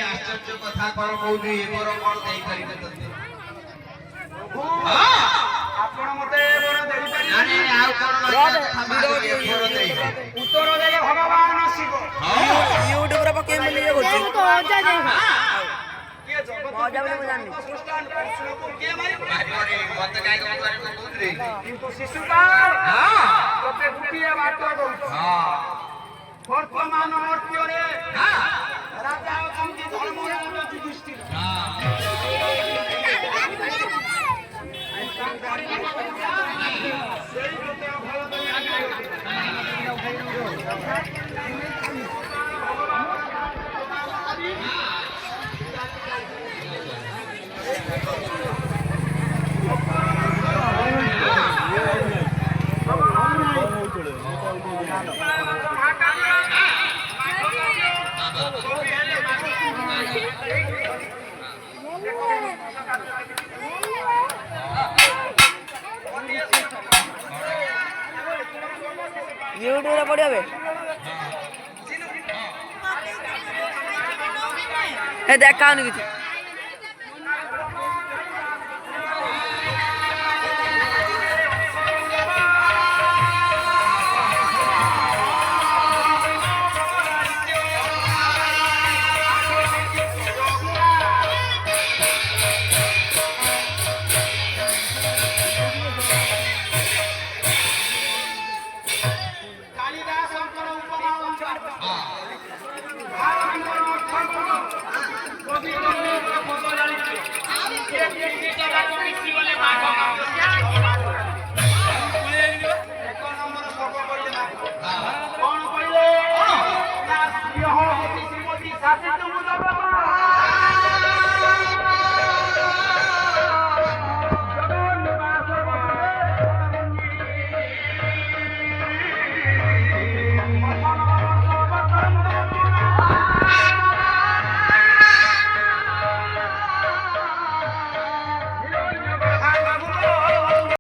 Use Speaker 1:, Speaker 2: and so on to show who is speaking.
Speaker 1: आश्चर्य कथा कर
Speaker 2: ଆପଣ ମତେ ବର ଦେଇପାରିବେ ଉତ୍ତର ଦେଲେ ଭଗବାନ ଶିବ
Speaker 3: ୟୁଟ୍ୟୁବରେ ପକେଇ ବୋଲି ଇଏ କରୁଛି
Speaker 2: କିଏ
Speaker 3: ମଜା ବୋଲି ମୁଁ ଜାଣିନି
Speaker 2: କିନ୍ତୁ ଶିଶୁପାଳ ତତେ ଗୋଟିଏ ବାଟ ଦଉଛି ବର୍ତ୍ତମାନ ମର୍ତ୍ତ୍ୟରେ ରାଜା ଅଛନ୍ତି ଧର୍ମରାଜ ଯୁଧିଷ୍ଠିର ସେଇ ଗୋଟେ ଭଲ
Speaker 3: यूट्यूब पड़िया देखा किसी
Speaker 2: Thank you.